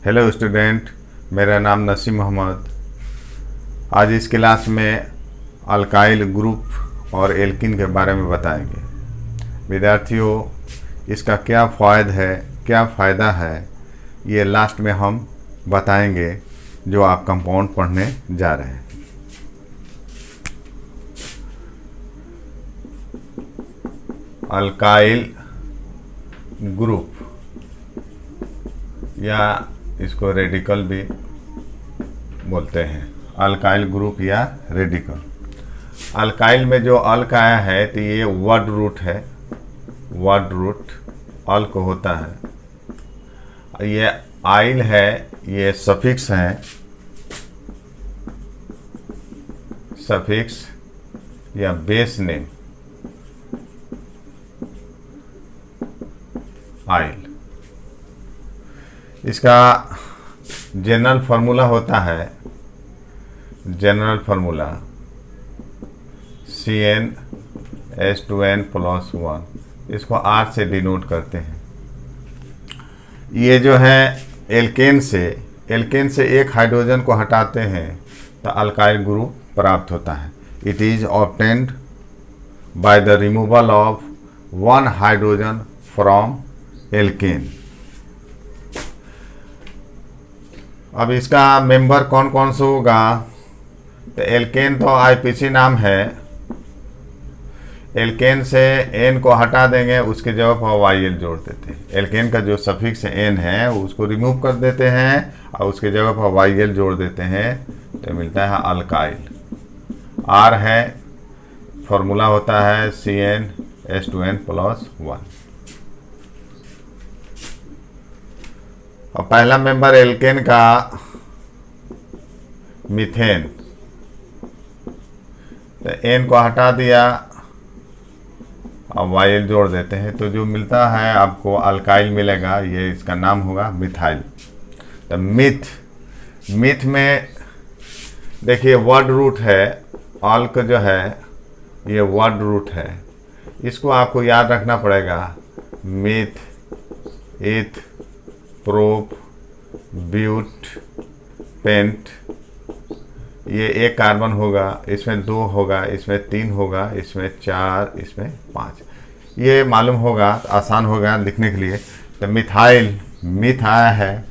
Hello student, मेरा नाम नसीम मोहम्मद। आज इस क्लास में अल्काइल ग्रुप और एल्किन के बारे में बताएंगे। विद्यार्थियों, इसका क्या फ़ायदा है, ये लास्ट में हम बताएंगे जो आप कंपाउंड पढ़ने जा रहे हैं। अल्काइल ग्रुप या इसको रेडिकल भी बोलते हैं। अल्काइल ग्रुप या रेडिकल। अल्काइल में जो अल्क आया है तो ये वर्ड रूट है। वर्ड रूट अल्क होता है। ये आइल है, ये सफिक्स है। सफिक्स या बेस नेम आइल। इसका जनरल फार्मूला होता है, जनरल फार्मूला CnH2n+1। इसको R से डिनोट करते हैं। ये जो है एल्केन से एक हाइड्रोजन को हटाते हैं तो अल्काइल ग्रुप प्राप्त होता है। It is obtained by the removal of one hydrogen from alkane. अब इसका मेंबर कौन कौन से होगा, तो एल्केन तो आईपीसी नाम है। एल्केन से एन को हटा देंगे, उसके जगह पर वाईएल जोड़ देते हैं। एल्केन का जो सफिक्स एन है उसको रिमूव कर देते हैं और उसके जगह पर वाईएल जोड़ देते हैं तो मिलता है अल्काइल। आर है, फॉर्मूला होता है CnH2n+1। और पहला मेंबर एल्केन का मीथेन, तो एन को हटा दिया और वाइल जोड़ देते हैं तो जो मिलता है आपको अल्काइल मिलेगा। ये इसका नाम होगा मिथाइल। तो मिथ में देखिए वर्ड रूट है। अल्क जो है ये वर्ड रूट है। इसको आपको याद रखना पड़ेगा। मिथ, इथ, प्रोप, ब्यूट, पेंट। ये एक कार्बन होगा, इसमें 2 होगा, इसमें 3 होगा, इसमें 4, इसमें 5। ये मालूम होगा, आसान होगा लिखने के लिए। तो मिथाइल, मिथ आया है,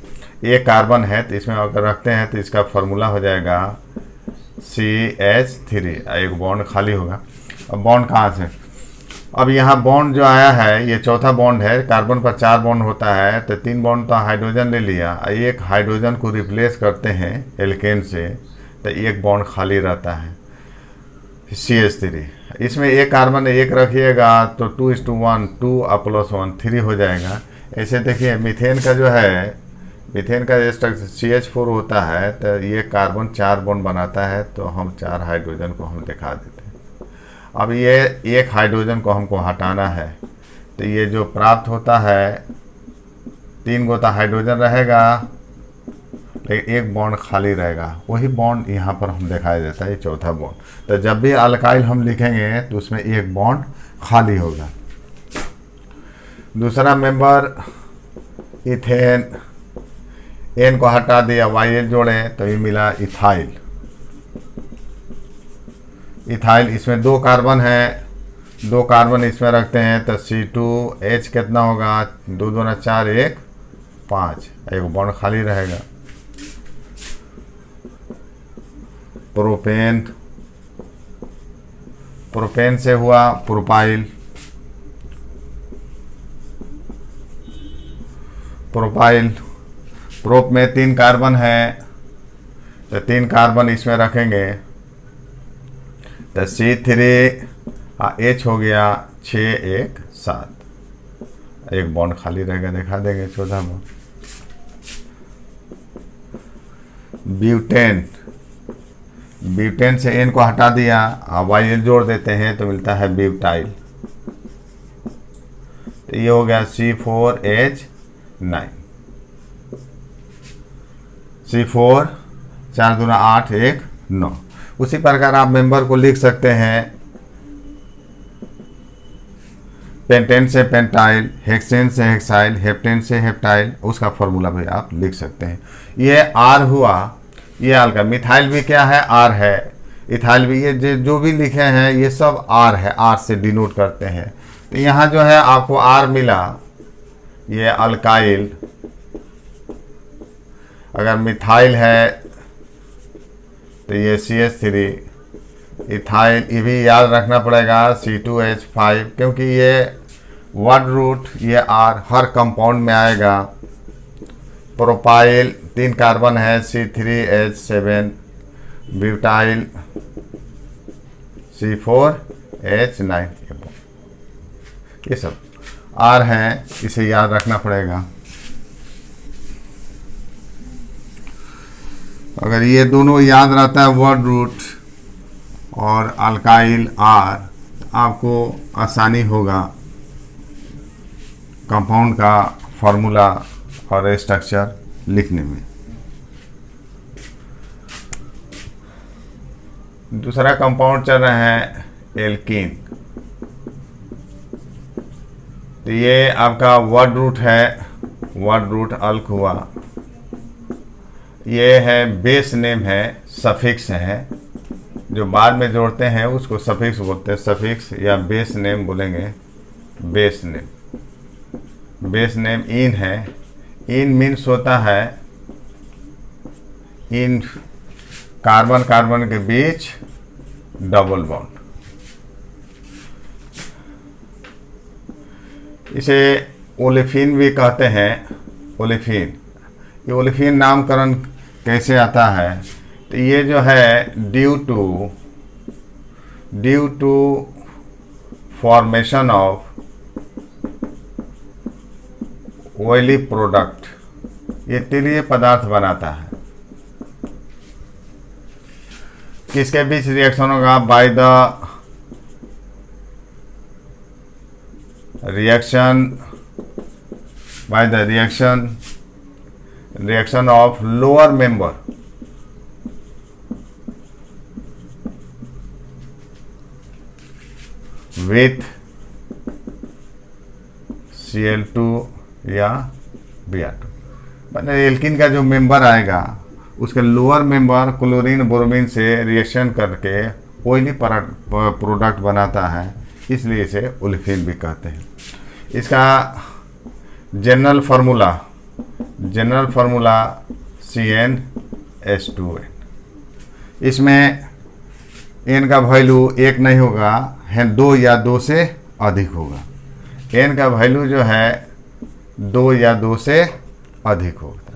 एक कार्बन है तो इसमें अगर रखते हैं तो इसका फार्मूला हो जाएगा CH3। एक बॉन्ड खाली होगा। अब बॉन्ड कहाँ से, अब यहाँ बॉन्ड जो आया है ये चौथा बॉन्ड है। कार्बन पर 4 बॉन्ड होता है तो 3 बॉन्ड तो हाइड्रोजन ले लिया, एक हाइड्रोजन को रिप्लेस करते हैं एल्केन से तो एक बॉन्ड खाली रहता है CH3। इसमें एक कार्बन एक रखिएगा तो 2:1, 2+1 3 हो जाएगा। ऐसे देखिए मीथेन का जो है, मीथेन का स्ट्रक्चर CH4 होता है तो ये कार्बन 4 बॉन्ड बनाता है तो हम 4 हाइड्रोजन को हम दिखा देते हैं। अब ये एक हाइड्रोजन को हमको हटाना है तो ये जो प्राप्त होता है 3 गोता हाइड्रोजन रहेगा लेकिन एक बॉन्ड खाली रहेगा। वही बॉन्ड यहाँ पर हम दिखाई देता है, ये चौथा बॉन्ड। तो जब भी अल्काइल हम लिखेंगे तो उसमें एक बॉन्ड खाली होगा। दूसरा मेंबर इथेन, एन को हटा दिया, वाईएल जोड़े तो ये मिला इथाइल। इथाइल, इसमें 2 कार्बन है, 2 कार्बन इसमें रखते हैं तो C2H कितना होगा, 2 दूना 4, 1 5, एक बॉन्ड खाली रहेगा। प्रोपेन, प्रोपेन से हुआ प्रोपाइल। प्रोपाइल, प्रोप में 3 कार्बन है तो 3 कार्बन इसमें रखेंगे तो C3H हो गया 6, 1 7, एक बॉन्ड खाली रहेगा, दिखा देंगे चौथा बॉन्ड। ब्यूटेन, ब्यूटेन से एन को हटा दिया और वाईएल जोड़ देते हैं तो मिलता है ब्यूटाइल। तो ये हो गया C4H9। C4 4 दूना 8, 1 9। उसी प्रकार आप मेंबर को लिख सकते हैं पेंटेन से पेंटाइल, हेक्सेन से हेक्साइल, हेप्टेन से हेप्टाइल, उसका फॉर्मूला भी आप लिख सकते हैं। ये आर हुआ, ये अल्का। मिथाइल भी क्या है? आर है। इथाइल भी, ये जो भी लिखे हैं ये सब आर है, आर से डिनोट करते हैं। तो यहाँ जो है आपको आर मिला, ये अल्काइल। अगर मिथाइल है तो ये CH3, इथाइल, ये भी याद रखना पड़ेगा C2H5, क्योंकि ये वर्ड रूट ये आर हर कंपाउंड में आएगा। प्रोपाइल 3 कार्बन है, C3H7, ब्यूटाइल C4H9, ये सब आर हैं, इसे याद रखना पड़ेगा। अगर ये दोनों याद रहता है, वर्ड रूट और अल्काइल आर, तो आपको आसानी होगा कंपाउंड का फॉर्मूला और स्ट्रक्चर लिखने में। दूसरा कंपाउंड चल रहे हैं एल्कीन। तो ये आपका वर्ड रूट है, वर्ड रूट अल्क हुआ। ये है बेस नेम है, सफिक्स है, जो बाद में जोड़ते हैं उसको सफिक्स बोलते हैं। सफिक्स या बेस नेम बोलेंगे, base name. Base name in है। इन मीन्स होता है इन कार्बन कार्बन के बीच डबल बॉन्ड। इसे ओलेफिन भी कहते हैं, ओलेफिन। ये ओलेफिन नामकरण कैसे आता है? तो ये जो है due to formation of oily product, ये तेलीय पदार्थ बनाता है। किसके बीच रिएक्शन होगा? By the reaction of lower member with Cl2 या Br2। मतलब एल्किन का जो मेंबर आएगा उसके लोअर मेंबर क्लोरीन ब्रोमीन से रिएक्शन करके ऑयली प्रोडक्ट बनाता है, इसलिए इसे ओलेफिन भी कहते हैं। इसका जनरल फार्मूला CnH2n। इसमें n का वैल्यू 1 नहीं होगा, है 2 या 2 से अधिक होगा। n का वैल्यू जो है 2 या 2 से अधिक होता है।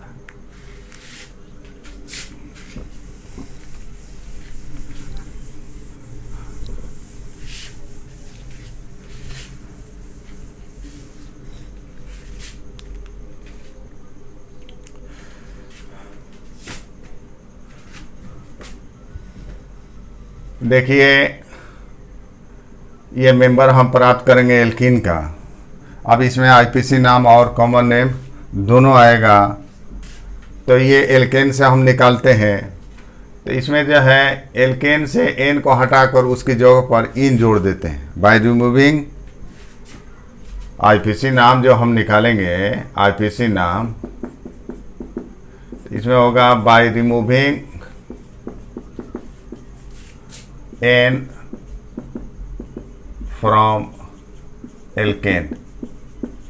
देखिए, ये मेंबर हम प्राप्त करेंगे एल्कीन का। अब इसमें IPC नाम और कॉमन नेम दोनों आएगा। तो ये एल्केन से हम निकालते हैं। तो इसमें जो है एल्केन से एन को हटाकर उसकी जगह पर इन जोड़ देते हैं बाय रिमूविंग IPC नाम। जो हम निकालेंगे IPC नाम, इसमें होगा by removing n from alkane.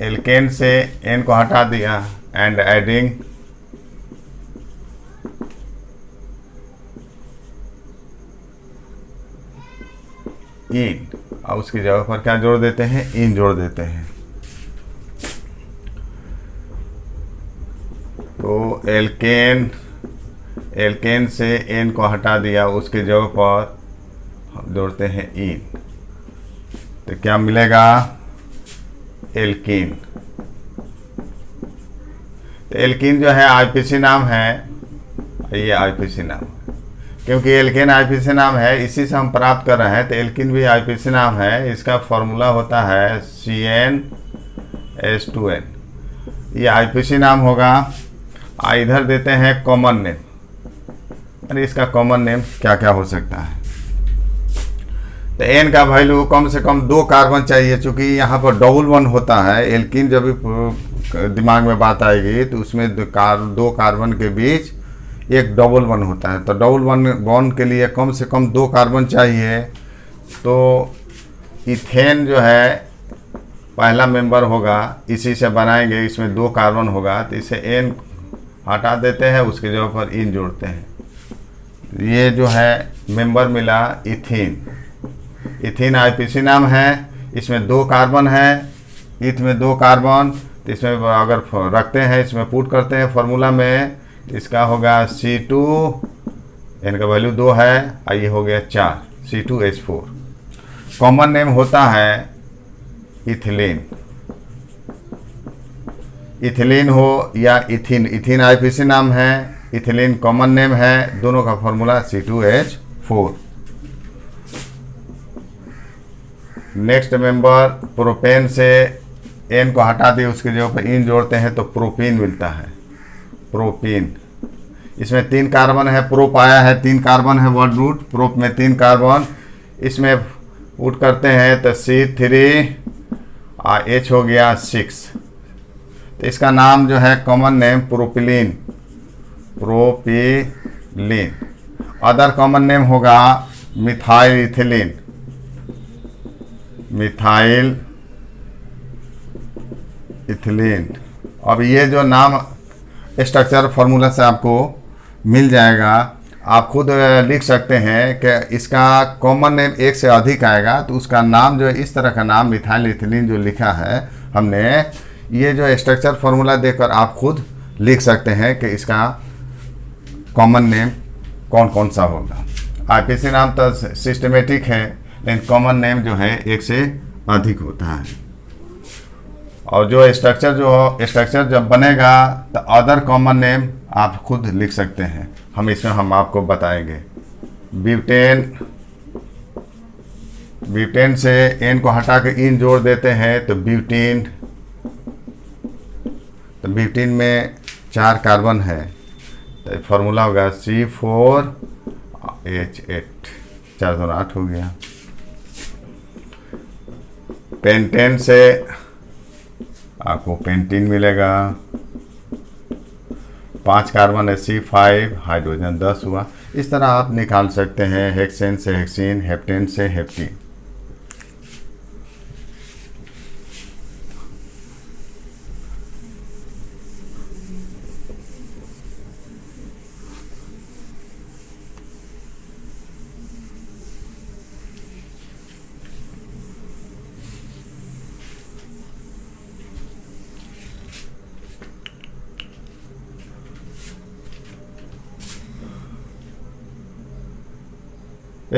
Alkane से n को हटा दिया एंड एडिंग इन, और उसकी जगह पर क्या जोड़ देते हैं? इन जोड़ देते हैं। तो एल्केन से n को हटा दिया, उसके जगह पर हम जोड़ते हैं इन। तो क्या मिलेगा? एल्कीन। तो एल्कीन जो है IPC नाम है, ये IPC नाम है। क्योंकि एल्केन IPC नाम है, इसी से हम प्राप्त कर रहे हैं, तो एल्कीन भी IPC नाम है। इसका फॉर्मूला होता है CnH2n। ये IPC नाम होगा। इधर देते हैं कॉमन नेम। अरे इसका कॉमन नेम क्या क्या हो सकता है? तो एन का वैल्यू कम से कम 2 कार्बन चाहिए, चूँकि यहाँ पर डबल वन होता है। एल्कीन जब भी दिमाग में बात आएगी तो उसमें 2 कार्बन के बीच एक डबल वन होता है। तो डबल वन बॉन्ड के लिए कम से कम 2 कार्बन चाहिए। तो इथेन जो है पहला मेंबर होगा, इसी से बनाएंगे, इसमें 2 कार्बन होगा, तो इसे एन हटा देते हैं, उसके जगह पर इन जोड़ते हैं। ये जो है मेंबर मिला इथीन। इथीन आईपीसी नाम है, इसमें 2 कार्बन है, इथ में 2 कार्बन। तो इसमें अगर रखते हैं, इसमें पुट करते हैं फार्मूला में, तो इसका होगा C2, एन का वैल्यू 2 है, और ये हो गया 4 C2H4। कॉमन नेम होता है इथिलीन। इथिलीन हो या इथिन, इथिन आईपीसी नाम है, इथिलीन कॉमन नेम है, दोनों का formula C2H4। Next member propane से एन को हटा दिए, उसके जगह पर इन जोड़ते हैं तो प्रोपीन मिलता है। प्रोपीन, इसमें 3 कार्बन है, प्रोप आया है 3 कार्बन है, वर्ड रूट प्रोप में 3 कार्बन। इसमें पुट करते हैं तो C3 और H हो गया 6। तो इसका नाम जो है common name propylene, propylene. Other common name होगा मिथाइल इथिलीन, मिथाइल इथिलीन। अब ये जो नाम स्ट्रक्चर फार्मूला से आपको मिल जाएगा, आप खुद लिख सकते हैं कि इसका कॉमन नेम एक से अधिक आएगा तो उसका नाम जो है इस तरह का नाम मिथाइल इथिलीन जो लिखा है हमने, ये जो स्ट्रक्चर फार्मूला देकर आप खुद लिख सकते हैं कि इसका कॉमन नेम कौन कौन सा होगा। आईपीसी नाम तो सिस्टमेटिक है, लेकिन कॉमन नेम जो है एक से अधिक होता है। और जो स्ट्रक्चर जब बनेगा तो अदर कॉमन नेम आप खुद लिख सकते हैं, हम आपको बताएंगे। ब्यूटेन से एन को हटा के इन जोड़ देते हैं तो ब्यूटीन। तो ब्यूटीन में 4 कार्बन है, तो फार्मूला होगा C4H8, 4 2 8 हो गया। पेंटेन से आपको पेंटीन मिलेगा, 5 कार्बन है, C5, हाइड्रोजन 10 हुआ। इस तरह आप निकाल सकते हैं, हेक्सेन से हेक्सीन, हेप्टेन से हेप्टीन।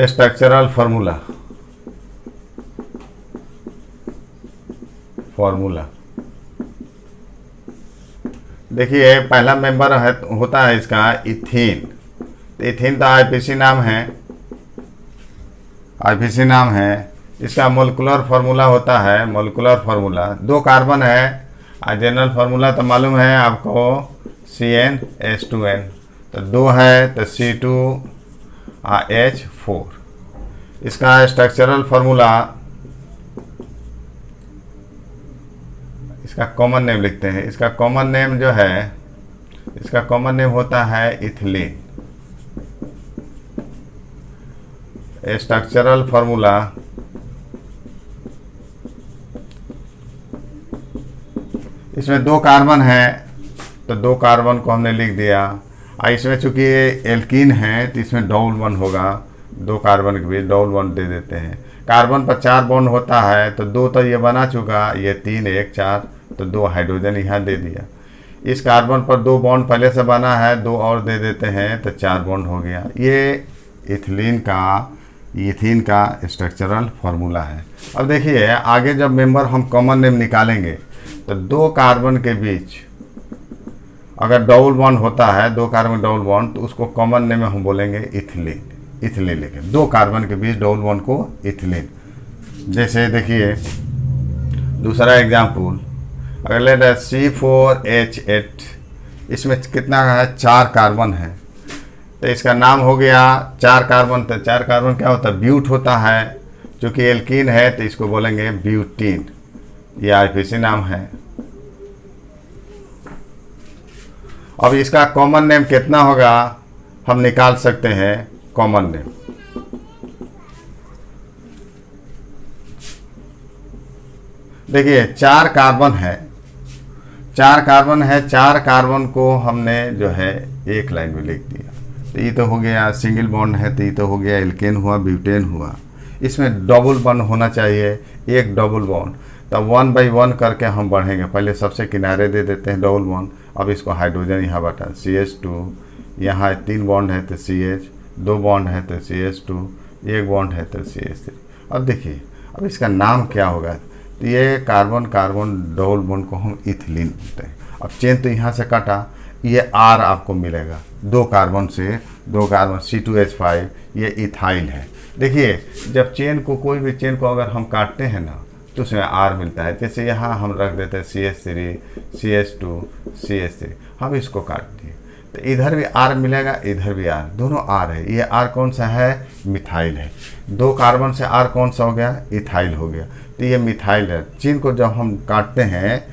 स्ट्रक्चरल फार्मूला देखिए, पहला मेंबर होता है इसका इथीन। तो इथीन तो आईपीसी नाम है। इसका मोलिकुलर फार्मूला होता है, मोलिकुलर फार्मूला 2 कार्बन है, और जनरल फार्मूला तो मालूम है आपको CnH2n। तो 2 है तो C2H4। इसका स्ट्रक्चरल फार्मूला, इसका कॉमन नेम लिखते हैं। इसका कॉमन नेम जो है, इसका कॉमन नेम होता है इथिलीन। स्ट्रक्चरल फार्मूला, इसमें 2 कार्बन है तो 2 कार्बन को हमने लिख दिया। इसमें चूंकि एल्कीन है तो इसमें डबल वन होगा, 2 कार्बन के बीच डबल वन दे देते हैं। कार्बन पर 4 बॉन्ड होता है तो 2 तो ये बना चुका, ये 3 1 4, तो 2 हाइड्रोजन यहाँ दे दिया। इस कार्बन पर 2 बॉन्ड पहले से बना है, 2 और दे देते हैं तो 4 बॉन्ड हो गया। ये इथीन का स्ट्रक्चरल फार्मूला है। अब देखिए आगे जब मेंबर हम कॉमन नेम निकालेंगे तो 2 कार्बन के बीच अगर डबल बॉन्ड होता है, 2 कार्बन डबल बॉन्ड, तो उसको कॉमन नेम में हम बोलेंगे इथिलीन। इथिलीन लिखे, 2 कार्बन के बीच डबल बॉन्ड को इथिलीन। जैसे देखिए दूसरा एग्जाम्पल, अगर ले रहे C4H8, इसमें कितना है, 4 कार्बन है, तो इसका नाम हो गया 4 कार्बन। तो 4 कार्बन क्या होता है, ब्यूट होता है। चूँकि एल्कीन है तो इसको बोलेंगे ब्यूटीन, ये आरपीसी नाम है। अब इसका कॉमन नेम कितना होगा हम निकाल सकते हैं। कॉमन नेम देखिए 4 कार्बन है, 4 कार्बन है, 4 कार्बन को हमने जो है एक लाइन में लिख दिया। तो ये तो हो गया सिंगल बॉन्ड है, तो ये तो हो गया एल्केन हुआ, ब्यूटेन हुआ। इसमें डबल बॉन्ड होना चाहिए, एक डबल बॉन्ड। तब 1 बाई 1 करके हम बढ़ेंगे। पहले सबसे किनारे दे देते हैं डबल बॉन्ड। अब इसको हाइड्रोजन यहाँ बटा CH2, यहाँ 3 बॉन्ड है तो CH, 2 बॉन्ड है तो CH2, 1 बॉन्ड है तो CH3। अब देखिए अब इसका नाम क्या होगा। तो ये कार्बन कार्बन डबल बॉन्ड को हम इथिलीन बोलते हैं। अब चेन तो यहाँ से कटा, ये R आपको मिलेगा 2 कार्बन से, 2 कार्बन C2H5, ये इथाइल है। देखिए जब चेन को, कोई भी चेन को अगर हम काटते हैं ना तो उसमें R मिलता है। जैसे यहाँ हम रख देते हैं CH3, CH2, CH3, हम इसको काट दिए तो इधर भी R मिलेगा, इधर भी R, दोनों R है। ये R कौन सा है, मिथाइल है। 2 कार्बन से R कौन सा हो गया, इथाइल हो गया। तो ये मिथाइल है। चेन को जब हम काटते हैं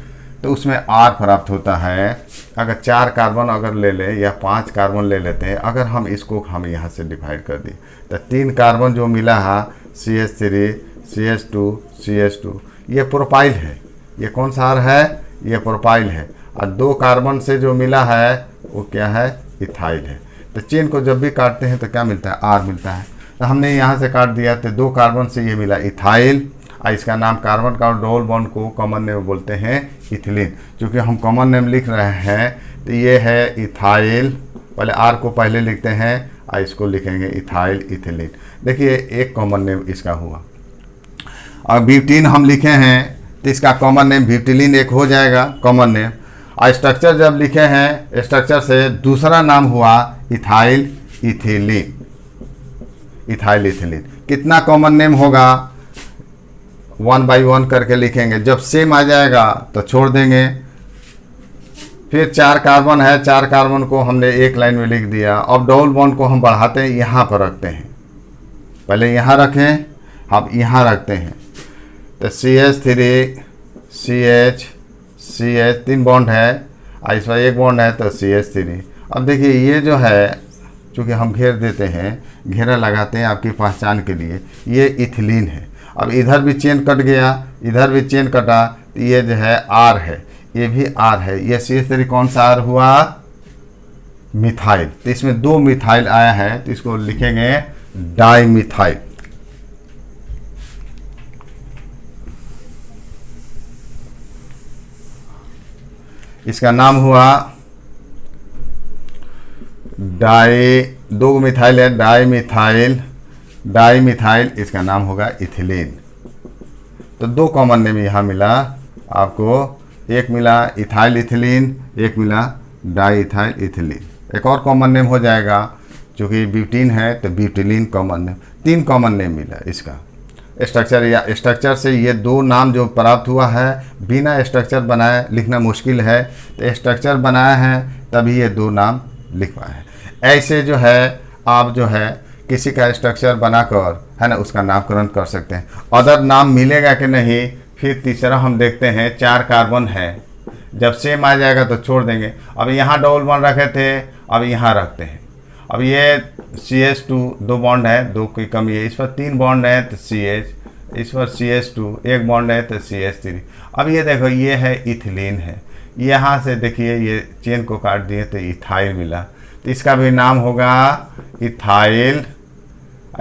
तो उसमें R प्राप्त होता है। अगर 4 कार्बन अगर ले ले या 5 कार्बन ले लेते हैं, अगर हम इसको हम यहाँ से डिवाइड कर दिए तो 3 कार्बन जो मिला है CH3, CH2, CH2, ये प्रोपाइल है। ये कौन सा R है, ये प्रोपाइल है। और 2 कार्बन से जो मिला है वो क्या है, इथाइल है। तो चेन को जब भी काटते हैं तो क्या मिलता है, R मिलता है। तो हमने यहाँ से काट दिया तो 2 कार्बन से ये मिला इथाइल। और इसका नाम कार्बन का डबल बॉन्ड को कॉमन नेम बोलते हैं इथिलीन। क्योंकि हम कॉमन नेम लिख रहे हैं तो ये है इथाइल। पहले R को पहले लिखते हैं और इसको लिखेंगे इथाइल इथिलीन। देखिए एक कॉमन नेम इसका हुआ। और ब्यूटीन हम लिखे हैं तो इसका कॉमन नेम ब्यूटिलीन एक हो जाएगा कॉमन नेम। और स्ट्रक्चर जब लिखे हैं, स्ट्रक्चर से दूसरा नाम हुआ इथाइल इथिलीन, इथाइल इथिलीन। कितना कॉमन नेम होगा, 1 बाई 1 करके लिखेंगे। जब सेम आ जाएगा तो छोड़ देंगे। फिर 4 कार्बन है, 4 कार्बन को हमने एक लाइन में लिख दिया। अब डबल बॉन्ड को हम बढ़ाते हैं, यहाँ पर रखते हैं। पहले यहाँ रखें, अब यहाँ रखते हैं तो CH3, CH, CH 3 बॉन्ड है और इस पर 1 बॉन्ड है तो CH3। अब देखिए ये जो है, चूँकि हम घेर देते हैं, घेरा लगाते हैं आपकी पहचान के लिए, ये इथिलीन है। अब इधर भी चेन कट गया, इधर भी चेन कटा, तो ये जो है R है, ये भी R है। ये CH3 कौन सा R हुआ, मिथाइल। तो इसमें 2 मिथाइल आया है तो इसको लिखेंगे डाइमिथाइल। इसका नाम हुआ 2 मिथाइल है, डाइमिथाइल, डाइमिथाइल। इसका नाम होगा इथिलीन। तो 2 कॉमन नेम यहाँ मिला आपको, एक मिला इथाइल इथिलीन, एक मिला डाइइथाइल इथिलीन। एक और कॉमन नेम हो जाएगा, चूँकि ब्यूटीन है तो ब्यूटिलीन कॉमन नेम। 3 कॉमन नेम मिला इसका। स्ट्रक्चर या स्ट्रक्चर से ये 2 नाम जो प्राप्त हुआ है, बिना स्ट्रक्चर बनाए लिखना मुश्किल है, तो स्ट्रक्चर बनाया है तभी ये 2 नाम लिख पाए हैं। ऐसे जो है आप जो है किसी का स्ट्रक्चर बनाकर है ना उसका नामकरण कर सकते हैं। अदर नाम मिलेगा कि नहीं, फिर तीसरा हम देखते हैं। 4 कार्बन है, जब सेम आ जाएगा तो छोड़ देंगे। अब यहाँ डबल बॉन्ड रखे थे, अब यहाँ रखते हैं। अब ये CH2 2 बॉन्ड है, 2 की कमी है। इस पर 3 बॉन्ड है तो CH, इस पर CH2 1 बॉन्ड है तो CH3। अब ये देखो ये है इथिलीन है। यहाँ से देखिए ये चेन को काट दिए तो इथाइल मिला, तो इसका भी नाम होगा इथाइल,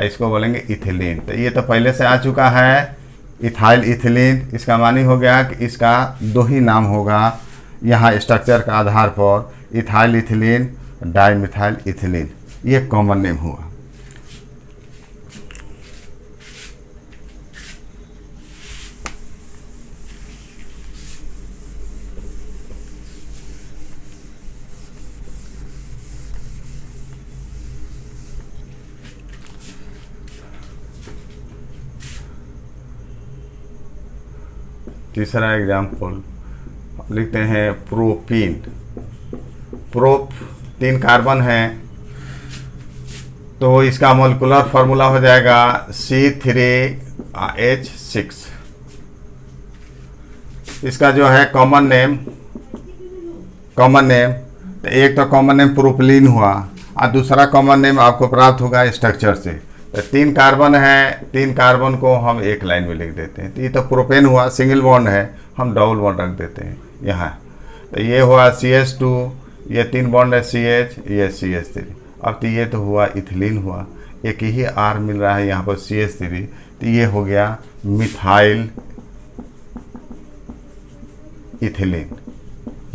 इसको बोलेंगे इथिलीन। तो ये तो पहले से आ चुका है इथाइल इथिलीन। इसका मानी हो गया कि इसका 2 ही नाम होगा यहाँ स्ट्रक्चर का आधार पर, इथाइल इथिलीन, डाइमिथाइल इथिलीन। ये कॉमन नेम हुआ। तीसरा एग्जाम्पल लिखते हैं प्रोपीन। प्रोप 3 कार्बन है तो इसका मोलिकुलर फार्मूला हो जाएगा C3 H6। इसका जो है कॉमन नेम तो एक तो कॉमन नेम प्रोपिलीन हुआ और दूसरा कॉमन नेम आपको प्राप्त होगा स्ट्रक्चर से। तो 3 कार्बन है, 3 कार्बन को हम एक लाइन में लिख देते हैं। तो ये तो प्रोपेन हुआ, सिंगल बॉन्ड है, हम डबल बॉन्ड रख देते हैं यहाँ। तो ये हुआ CH2, ये 3 बॉन्ड है CH, ये CH3। अब तो ये तो हुआ इथिलीन हुआ, एक ही R मिल रहा है यहाँ पर CH3। तो ये हो गया मिथाइल इथिलीन।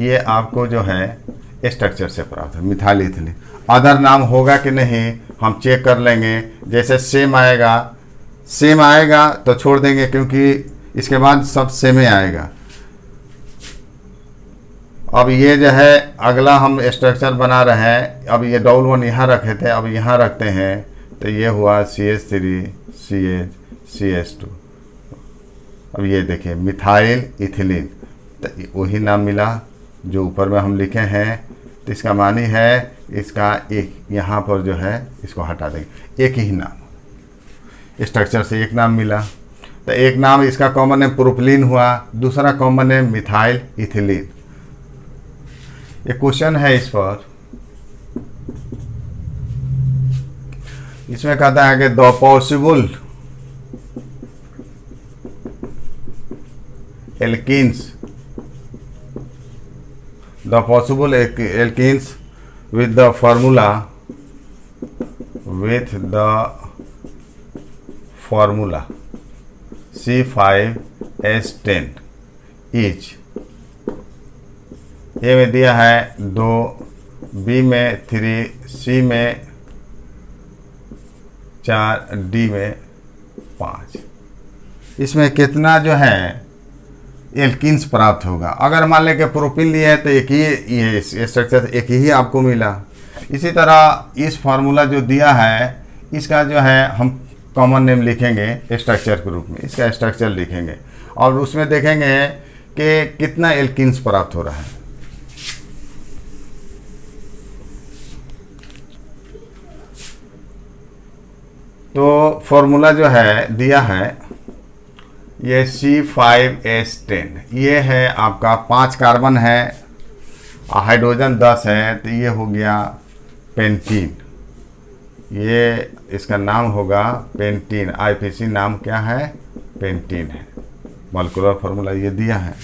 ये आपको जो है स्ट्रक्चर से प्राप्त है मिथाइल इथिलीन। अदर नाम होगा कि नहीं हम चेक कर लेंगे। जैसे सेम आएगा तो छोड़ देंगे, क्योंकि इसके बाद सब सेम ही आएगा। अब ये जो है अगला हम स्ट्रक्चर बना रहे हैं। अब ये डबल बॉन्ड यहाँ रखे थे, अब यहाँ रखते हैं। तो ये हुआ CH3 CH CH2। अब ये देखिए मिथाइल इथिलीन, तो वही नाम मिला जो ऊपर में हम लिखे हैं। तो इसका मानी है इसका एक यहाँ पर जो है इसको हटा देंगे, एक ही नाम, स्ट्रक्चर से एक नाम मिला। तो एक नाम इसका कॉमन नेम प्रोपिलीन हुआ, दूसरा कॉमन नेम मिथाइल इथिलीन। एक क्वेश्चन है इस पर, इसमें कहता है कि the possible alkenes with the formula C5H10 each। ए में दिया है 2, बी में 3, सी में 4, डी में 5। इसमें कितना जो है एल्कीन्स प्राप्त होगा। अगर मान लें कि प्रोपिन लिए है तो एक ही ये स्ट्रक्चर एक ही आपको मिला। इसी तरह इस फार्मूला जो दिया है इसका जो है हम कॉमन नेम लिखेंगे स्ट्रक्चर के रूप में, इसका स्ट्रक्चर लिखेंगे और उसमें देखेंगे कि कितना एल्कीन्स प्राप्त हो रहा है। तो फॉर्मूला जो है दिया है ये C5H10, ये है आपका 5 कार्बन है, हाइड्रोजन 10 है। तो ये हो गया पेंटीन, ये इसका नाम होगा पेंटीन। IPC नाम क्या है, पेंटीन है। मॉलिक्यूलर फार्मूला ये दिया है।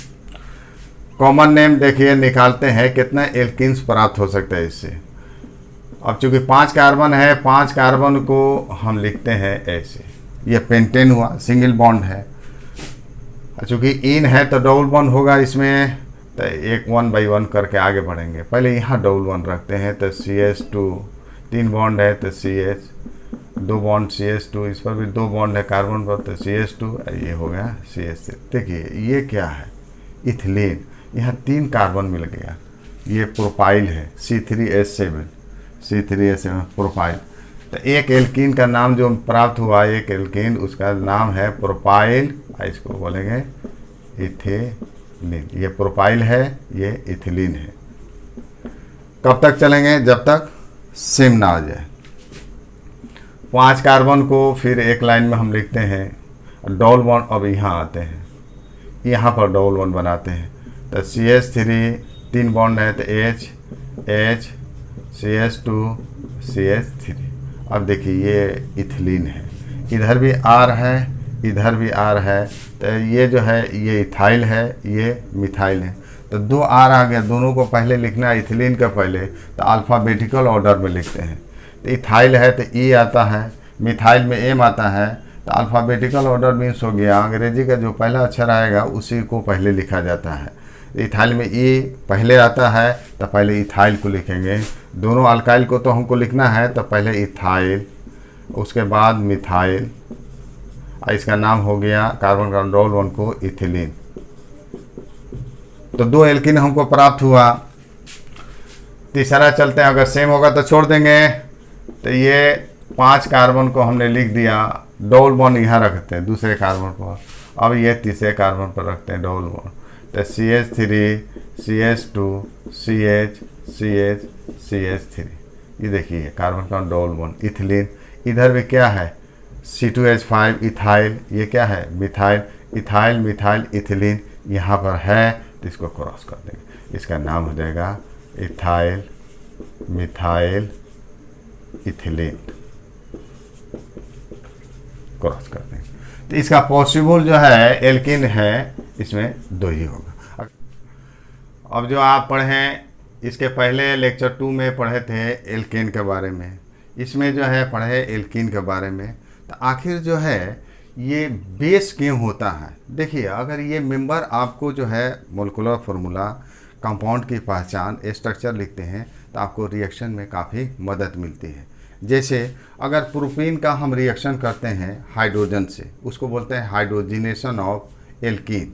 कॉमन नेम देखिए निकालते हैं कितना एल्कीन्स प्राप्त हो सकता है इससे। अब चूंकि 5 कार्बन है, 5 कार्बन को हम लिखते हैं ऐसे, ये पेंटेन हुआ, सिंगल बॉन्ड है। चूँकि इन है तो डबल बॉन्ड होगा इसमें, तो एक 1 बाई 1 करके आगे बढ़ेंगे। पहले यहाँ डबल बॉन्ड रखते हैं। तो CH2 3 बॉन्ड है तो CH, 2 बॉन्ड CH2, इस पर भी 2 बॉन्ड है कार्बन पर तो CH2, ये हो गया CH3। देखिए ये क्या है, इथिलीन। यहाँ 3 कार्बन मिल गया, ये प्रोपाइल है C3H7 प्रोपाइल। तो एक एल्कीन का नाम जो प्राप्त हुआ, एक एल्कीन उसका नाम है प्रोपाइल, इसको बोलेंगे इथिलीन। ये प्रोपाइल है, ये इथिलीन है। कब तक चलेंगे, जब तक सेम ना आ जाए। 5 कार्बन को फिर एक लाइन में हम लिखते हैं, डबल बॉन्ड अब यहाँ आते हैं, यहाँ पर डबल बॉन्ड बनाते हैं। तो CH3 3 बॉन्ड है तो H CH2 CH3। अब देखिए ये इथिलीन है, इधर भी R है, इधर भी R है। तो ये जो है ये इथाइल है, ये मिथाइल है। तो 2 R आ गया, दोनों को पहले लिखना है इथिलीन का पहले, तो अल्फ़ाबेटिकल ऑर्डर में लिखते हैं। तो इथाइल है तो E आता है, मिथाइल में M आता है। तो अल्फ़ाबेटिकल ऑर्डर मीन्स हो गया अंग्रेजी का जो पहला अक्षर आएगा उसी को पहले लिखा जाता है। इथाइल में E पहले आता है तो पहले इथाइल को लिखेंगे। दोनों अल्काइल को तो हमको लिखना है, तो पहले इथाइल, उसके बाद मिथाइल, इसका नाम हो गया कार्बन का डबल बॉन्ड को इथिलीन। तो 2 एल्कीन हमको प्राप्त हुआ। तीसरा चलते हैं, अगर सेम होगा तो छोड़ देंगे। तो ये 5 कार्बन को हमने लिख दिया, डबल बॉन्ड यहाँ रखते हैं दूसरे कार्बन पर। अब ये तीसरे कार्बन पर रखते हैं डबल बॉन्ड। तो CH3 CH2 CH CH CH3, ये देखिए कार्बन का डबल बॉन्ड इथिलीन। इधर भी क्या है, C2H5 इथाइल, ये क्या है मिथाइल, इथाइल मिथाइल इथिलीन यहाँ पर है तो इसको क्रॉस कर देंगे, इसका नाम हो जाएगा इथाइल मिथाइल इथिलीन, क्रॉस कर देंगे। तो इसका पॉसिबल जो है एल्किन है, इसमें 2 ही होगा। अब जो आप पढ़ें, इसके पहले लेक्चर 2 में पढ़े थे एल्केन के बारे में, इसमें जो है पढ़े एल्कीन के बारे में। तो आखिर जो है ये बेस क्यों होता है। देखिए, अगर ये मेंबर आपको जो है मोलिकुलर फार्मूला कंपाउंड की पहचान स्ट्रक्चर लिखते हैं तो आपको रिएक्शन में काफ़ी मदद मिलती है। जैसे अगर प्रोपीन का हम रिएक्शन करते हैं हाइड्रोजन से, उसको बोलते हैं हाइड्रोजिनेशन ऑफ एल्कीन।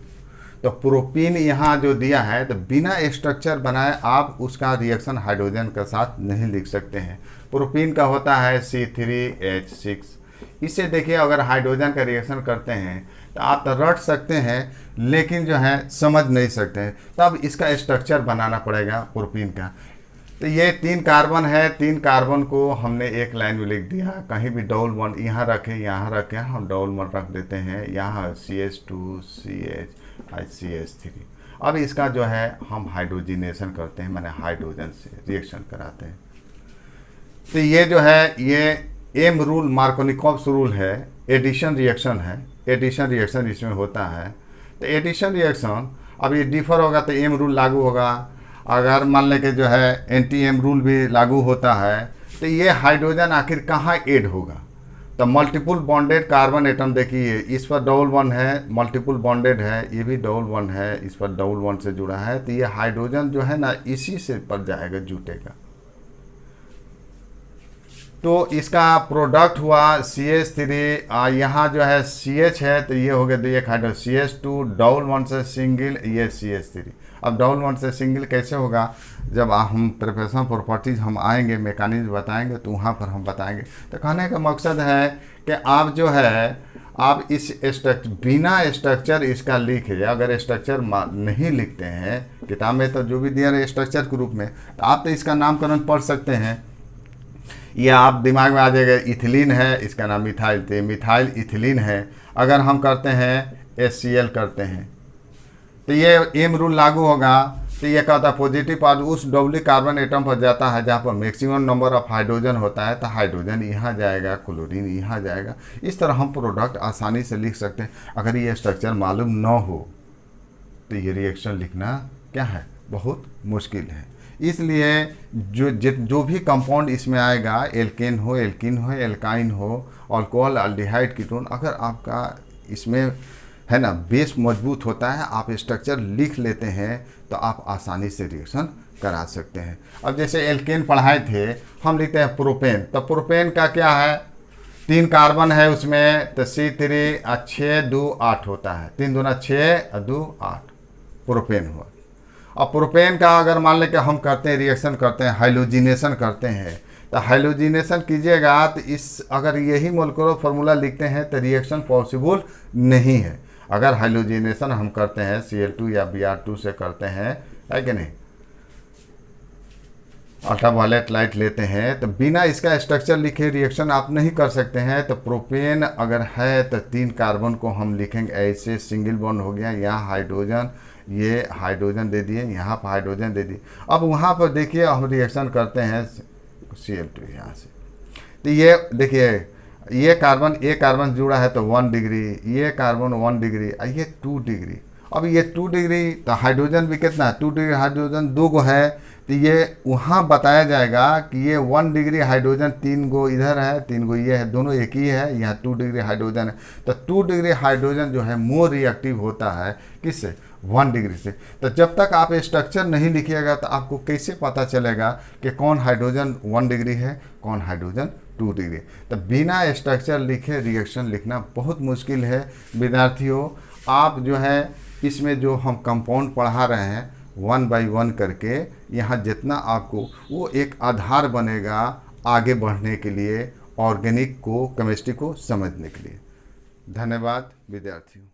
तो प्रोपीन यहाँ जो दिया है तो बिना स्ट्रक्चर बनाए आप उसका रिएक्शन हाइड्रोजन के साथ नहीं लिख सकते हैं। प्रोपीन का होता है C3H6। इससे देखिए, अगर हाइड्रोजन का रिएक्शन करते हैं तो आप तो रट सकते हैं लेकिन जो है समझ नहीं सकते हैं, तब इसका स्ट्रक्चर बनाना पड़ेगा प्रोपीन का। तो ये 3 कार्बन है, 3 कार्बन को हमने एक लाइन में लिख दिया, कहीं भी डबल बॉन्ड यहाँ रखें, यहाँ रखें, हम डबल बॉन्ड रख देते हैं, यहाँ CH2 CH3। अब इसका जो है हम हाइड्रोजिनेशन करते हैं, मैंने हाइड्रोजन से रिएक्शन कराते हैं। तो ये जो है ये एम रूल, मार्कोनिकॉव्स रूल है, एडिशन रिएक्शन है, एडिशन रिएक्शन इसमें होता है। तो एडिशन रिएक्शन अब ये डिफर होगा तो एम रूल लागू होगा, अगर मान लें कि जो है एंटी एम रूल भी लागू होता है तो ये हाइड्रोजन आखिर कहाँ ऐड होगा। तो मल्टीपल बॉन्डेड कार्बन एटम देखिए, इस पर डबल बॉन्ड है, मल्टीपल बॉन्डेड है, ये भी डबल बॉन्ड है, इस पर डबल बॉन्ड से जुड़ा है, तो ये हाइड्रोजन जो है ना इसी से पर जाएगा, जुटेगा। तो इसका प्रोडक्ट हुआ CH3, यहाँ जो है CH है तो ये हो गया एक हाइड्रोजन, CH2 डबल बॉन्ड से सिंगल, ये CH3। अब डबल बॉन्ड से सिंगल कैसे होगा, जब हम प्रिपरेशन प्रॉपर्टीज हम आएंगे, मैकेनिज्म बताएंगे तो वहाँ पर हम बताएंगे। तो कहने का मकसद है कि आप जो है आप इस स्ट्रक्चर, बिना स्ट्रक्चर इसका लिखे, अगर स्ट्रक्चर नहीं लिखते हैं किताब में तो जो भी दिया है स्ट्रक्चर के रूप में, तो आप तो इसका नामकरण पढ़ सकते हैं, ये आप दिमाग में आ जाएगा। इथिलीन है, इसका नाम मिथाइल, तो मिथाइल इथिलीन है। अगर हम करते हैं HCl करते हैं तो ये एम रूल लागू होगा, तो ये कहता है पॉजिटिव पार्ट उस डबली कार्बन एटम पर जाता है जहाँ पर मैक्सिमम नंबर ऑफ हाइड्रोजन होता है, तो हाइड्रोजन यहाँ जाएगा, क्लोरीन यहाँ जाएगा। इस तरह हम प्रोडक्ट आसानी से लिख सकते हैं। अगर ये स्ट्रक्चर मालूम न हो तो ये रिएक्शन लिखना क्या है, बहुत मुश्किल है। इसलिए जो भी कंपाउंड इसमें आएगा, एल्केन हो, एल्कीन हो, एल्काइन हो, अल्कोहल, अल्डिहाइड, कीटोन, अगर आपका इसमें है ना बेस मजबूत होता है, आप स्ट्रक्चर लिख लेते हैं तो आप आसानी से रिएक्शन करा सकते हैं। अब जैसे एल्केन पढ़ाए थे, हम लिखते हैं प्रोपेन, तो प्रोपेन का क्या है, 3 कार्बन है उसमें, तो C3 6 2 8 होता है, 3 दूना 6 2 8 प्रोपेन हुआ। अब प्रोपेन का अगर मान लें कि हम करते हैं रिएक्शन करते हैं, हाइड्रोजिनेशन करते हैं, तो हाइड्रोजिनेशन कीजिएगा तो इस अगर यही मोलिकुलर फार्मूला लिखते हैं तो रिएक्शन पॉसिबल नहीं है। अगर हाइड्रोजिनेशन हम करते हैं Cl2 या Br2 से करते हैं, है कि नहीं, अल्ट्रावायलेट लाइट लेते हैं, तो बिना इसका स्ट्रक्चर लिखे रिएक्शन आप नहीं कर सकते हैं। तो प्रोपेन अगर है तो 3 कार्बन को हम लिखेंगे ऐसे, सिंगल बॉन्ड हो गया, यहाँ हाइड्रोजन, ये हाइड्रोजन दे दिए, यहाँ पर हाइड्रोजन दे दिए। अब वहाँ पर देखिए हम रिएक्शन करते हैं Cl2 यहाँ से, तो ये देखिए ये कार्बन, ये कार्बन जुड़ा है तो 1 डिग्री, ये कार्बन 1 डिग्री, ये 2 डिग्री। अब ये 2 डिग्री तो हाइड्रोजन भी कितना है, 2 डिग्री हाइड्रोजन 2 गो है, तो ये वहाँ बताया जाएगा कि ये 1 डिग्री हाइड्रोजन 3 गो इधर है, 3 गो ये है, दोनों एक ही है, यहाँ 2 डिग्री हाइड्रोजन है। तो 2 डिग्री हाइड्रोजन जो है मोर रिएक्टिव होता है किससे, 1 डिग्री से। तो जब तक आप स्ट्रक्चर नहीं लिखिएगा तो आपको कैसे पता चलेगा कि कौन हाइड्रोजन 1 डिग्री है, कौन हाइड्रोजन 2 डिग्री। तो बिना स्ट्रक्चर लिखे रिएक्शन लिखना बहुत मुश्किल है। विद्यार्थियों, आप जो है इसमें जो हम कंपाउंड पढ़ा रहे हैं 1 बाय 1 करके, यहाँ जितना आपको वो एक आधार बनेगा आगे बढ़ने के लिए, ऑर्गेनिक को, केमिस्ट्री को समझने के लिए। धन्यवाद विद्यार्थियों।